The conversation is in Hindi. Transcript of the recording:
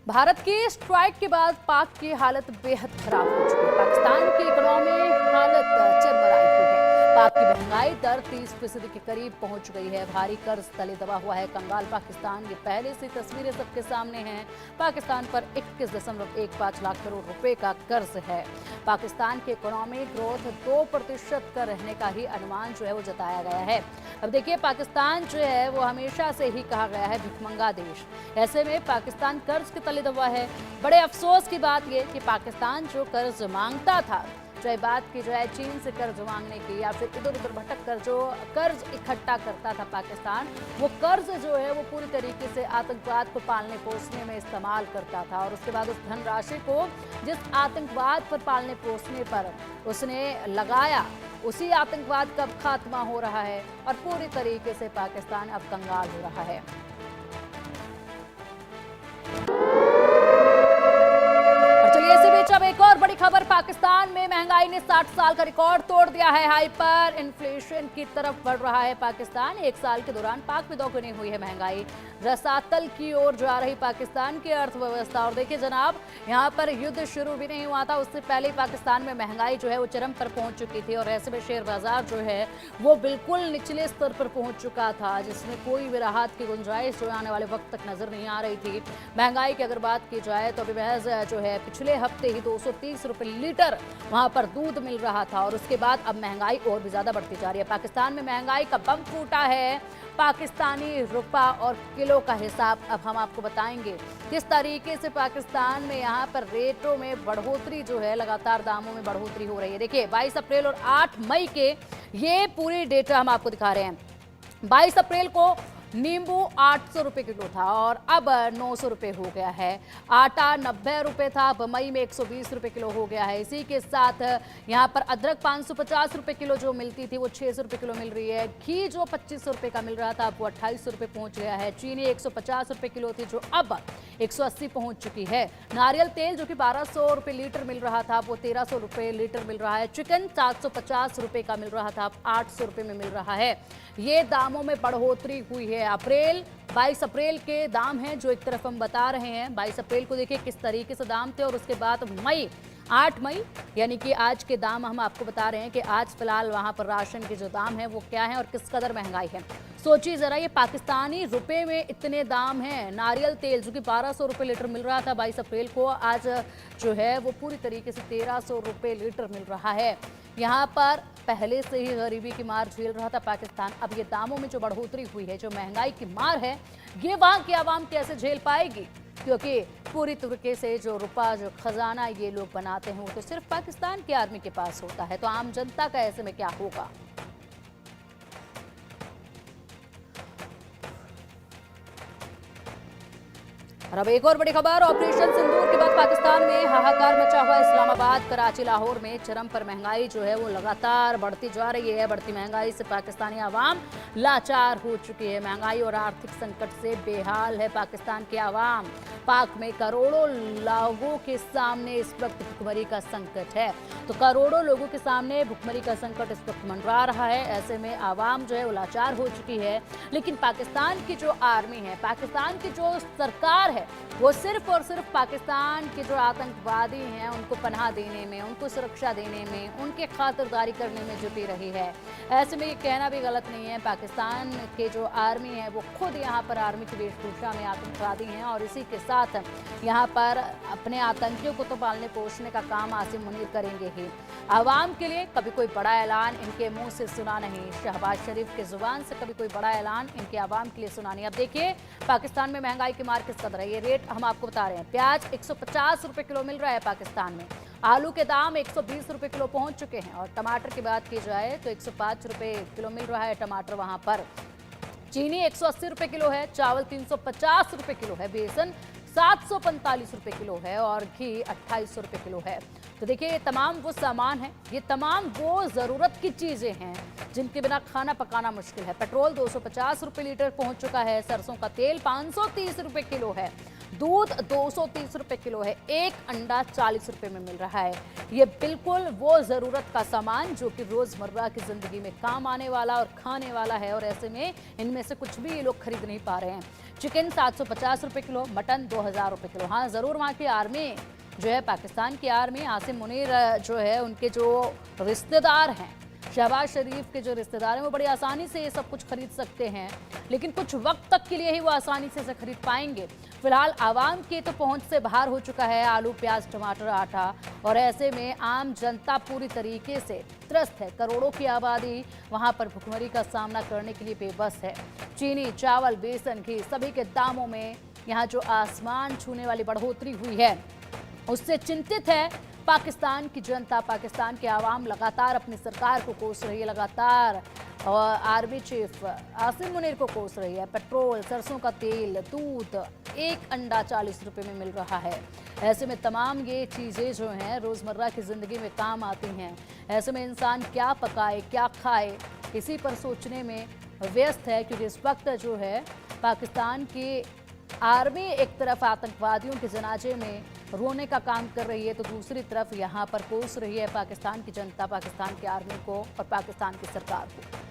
भारत के स्ट्राइक के बाद पाक की हालत बेहद खराब हो चुकी है। पाकिस्तान की इकोनॉमी हालत चरमराई हुई है। पाक की महंगाई दर 30% के करीब पहुंच गई है। भारी कर्ज तले दबा हुआ है कंगाल पाकिस्तान। ये पहले से तस्वीरें सबके सामने हैं। पाकिस्तान पर 21.15 लाख करोड़ रुपए का कर्ज है। पाकिस्तान की इकोनॉमी ग्रोथ 2% का रहने का ही अनुमान जो है वो जताया गया है। अब देखिए, पाकिस्तान जो है वो हमेशा से ही कहा गया है भिखमंगा देश। ऐसे में पाकिस्तान कर्ज के तले दबा है। बड़े अफसोस की बात यह कि पाकिस्तान जो कर्ज मांगता था, चाहे बात की जाए चीन से कर्ज मांगने की या फिर इधर उधर भटक कर जो कर्ज इकट्ठा करता था पाकिस्तान, वो कर्ज जो है वो पूरी तरीके से आतंकवाद को पालने पोसने में इस्तेमाल करता था। और उसके बाद उस धनराशि को जिस आतंकवाद पर पालने पोसने पर उसने लगाया, उसी आतंकवाद का खात्मा हो रहा है और पूरी तरीके से पाकिस्तान अब कंगाल हो रहा है। अब एक और बड़ी खबर, पाकिस्तान में महंगाई ने 60 साल का रिकॉर्ड तोड़ दिया है। हाइपर इन्फ्लेशन की तरफ बढ़ रहा है पाकिस्तान। एक साल के दौरान पाक में दोगुनी हुई है महंगाई। रसातल की ओर जा रही पाकिस्तान की अर्थव्यवस्था। और देखिए जनाब, यहाँ पर युद्ध शुरू भी नहीं हुआ था, उससे पहले पाकिस्तान में महंगाई जो है वो चरम पर पहुंच चुकी थी। और ऐसे में शेयर बाजार जो है वो बिल्कुल निचले स्तर पर पहुंच चुका था, जिसमें कोई भी राहत की गुंजाइश जो आने वाले वक्त तक नजर नहीं आ रही थी। महंगाई की अगर बात की जाए तो अभी महज जो है पिछले हफ्ते ही 230 रुपए लीटर वहां पर दूध मिल रहा था। और उसके बाद अब महंगाई और भी ज्यादा बढ़ती जा रही है। पाकिस्तान में महंगाई का बम फूटा है। पाकिस्तानी रुपया और किलो का हिसाब अब हम आपको बताएंगे किस तरीके से पाकिस्तान में यहाँ पर रेटों में बढ़ोतरी जो है, लगातार दामों में बढ़ोतरी हो रही है। देखिए 22 अप्रैल और 8 मई के ये पूरी डेटा हम आपको दिखा रहे हैं। 22 अप्रैल को नींबू 800 रुपए किलो था और अब 900 रुपए हो गया है। आटा 90 रुपए था, अब मई में 120 रुपए किलो हो गया है। इसी के साथ यहाँ पर अदरक 550 रुपए किलो जो मिलती थी वो 600 रुपए किलो मिल रही है। घी जो 2500 रुपए का मिल रहा था अब वो 2800 रुपए पहुंच गया है। चीनी 150 रुपए किलो थी जो अब 180 पहुंच चुकी है। नारियल तेल जो कि 1200 रुपए लीटर मिल रहा था वो 1300 रुपए लीटर मिल रहा है। चिकन 750 रुपए का मिल रहा था अब 800 रुपए में मिल रहा है। ये दामों में बढ़ोतरी हुई है। 22 अप्रैल के दाम हैं जो एक तरफ हम बता रहे हैं। 22 अप्रैल को देखिए किस तरीके से दाम थे और उसके बाद 8 मई यानी कि आज के दाम हम आपको बता रहे हैं कि आज फिलहाल वहां पर राशन के जो दाम है वो क्या है और किस कदर महंगाई है। सोचिए जरा, ये पाकिस्तानी रुपए में इतने दाम हैं। नारियल तेल जो कि 1200 रुपए लीटर मिल रहा था 22 अप्रैल को, आज जो है वो पूरी तरीके से 1300 रुपए लीटर मिल रहा है। यहाँ पर पहले से ही गरीबी की मार झेल रहा था पाकिस्तान। अब ये दामों में जो बढ़ोतरी हुई है, जो महंगाई की मार है, ये वहां की आवाम कैसे झेल पाएगी? क्योंकि पूरी तरीके से जो रुपया, जो खजाना ये लोग बनाते हैं वो तो सिर्फ पाकिस्तान की आर्मी के पास होता है। तो आम जनता का ऐसे में क्या होगा? और अब एक और बड़ी खबर, ऑपरेशन सिंदूर के बाद पाकिस्तान में हाहाकार मचा हुआ। इस्लामाबाद, कराची, लाहौर में चरम पर महंगाई जो है वो लगातार बढ़ती जा रही है। बढ़ती महंगाई से पाकिस्तानी आवाम लाचार हो चुकी है। महंगाई और आर्थिक संकट से बेहाल है पाकिस्तान की आवाम। पाक में करोड़ों लोगों के सामने इस वक्त भुखमरी का संकट है। तो करोड़ों लोगों के सामने भुखमरी का संकट इस वक्त मंडरा रहा है। ऐसे में आवाम जो है वो लाचार हो चुकी है। लेकिन पाकिस्तान की जो आर्मी है, पाकिस्तान की जो सरकार है, वो सिर्फ और सिर्फ पाकिस्तान के जो आतंकवादी हैं उनको पनाह देने में, उनको सुरक्षा देने में, उनके खातिरदारी करने में जुटी रही है। ऐसे में ये कहना भी गलत नहीं है। पाकिस्तान के जो आर्मी है वो खुद यहाँ पर आर्मी की वेशभूषा में आतंकवादी हैं और इसी के साथ यहाँ पर अपने आतंकियों को तो पालने पोषने का काम आसिम मुनीर करेंगे ही। आवाम के लिए कभी कोई बड़ा ऐलान इनके मुंह से सुना नहीं। शहबाज शरीफ के जुबान से कभी कोई बड़ा ऐलान इनके आवाम के लिए सुना नहीं। अब देखिए पाकिस्तान में महंगाई की मार किस कदर है, ये रेट हम आपको बता रहे हैं। प्याज 150 रुपए किलो मिल रहा है पाकिस्तान में। आलू के दाम 120 रुपए किलो पहुंच चुके हैं। और टमाटर की बात की जाए तो 105 रुपए किलो मिल रहा है टमाटर वहां पर। चीनी 180 रुपए किलो है। चावल 350 रुपए किलो है। बेसन 745 रुपए किलो है और घी 2800 रुपए किलो है। तो देखिए ये तमाम वो सामान है, ये तमाम वो ज़रूरत की चीज़ें हैं जिनके बिना खाना पकाना मुश्किल है। पेट्रोल 250 रुपए लीटर पहुंच चुका है। सरसों का तेल 530 रुपए किलो है। दूध 230 रुपए किलो है, एक अंडा 40 रुपए में मिल रहा है। ये बिल्कुल वो जरूरत का सामान जो कि रोजमर्रा की जिंदगी में काम आने वाला और खाने वाला है, और ऐसे में इनमें से कुछ भी ये लोग खरीद नहीं पा रहे हैं। चिकन 750 रुपए किलो, मटन 2000 रुपए किलो। हाँ, जरूर वहाँ की आर्मी जो है, पाकिस्तान की आर्मी, आसिम मुनीर जो है, उनके जो रिश्तेदार हैं, शहबाज शरीफ के जो रिश्तेदार हैं, वो बड़ी आसानी से ये सब कुछ खरीद सकते हैं, लेकिन कुछ वक्त तक के लिए ही वो आसानी से इसे खरीद पाएंगे। फिलहाल आवाम की तो पहुंच से बाहर हो चुका है आलू, प्याज, टमाटर, आटा, और ऐसे में आम जनता पूरी तरीके से त्रस्त है। करोड़ों की आबादी वहां पर भुखमरी का सामना करने के लिए बेबस है। चीनी, चावल, बेसन, घी, सभी के दामों में यहाँ जो आसमान छूने वाली बढ़ोतरी हुई है, उससे चिंतित है पाकिस्तान की जनता। पाकिस्तान के आवाम लगातार अपनी सरकार को कोस रही है, लगातार और आर्मी चीफ आसिम मुनीर को कोस रही है। पेट्रोल, सरसों का तेल, दूध, एक अंडा 40 रुपए में मिल रहा है। ऐसे में तमाम ये चीज़ें जो हैं रोज़मर्रा की ज़िंदगी में काम आती हैं। ऐसे में इंसान क्या पकाए, क्या खाए, इसी पर सोचने में व्यस्त है, क्योंकि इस वक्त जो है पाकिस्तान की आर्मी एक तरफ आतंकवादियों के जनाजे में रोने का काम कर रही है, तो दूसरी तरफ यहाँ पर कोस रही है पाकिस्तान की जनता, पाकिस्तान की आर्मी को और पाकिस्तान की सरकार को।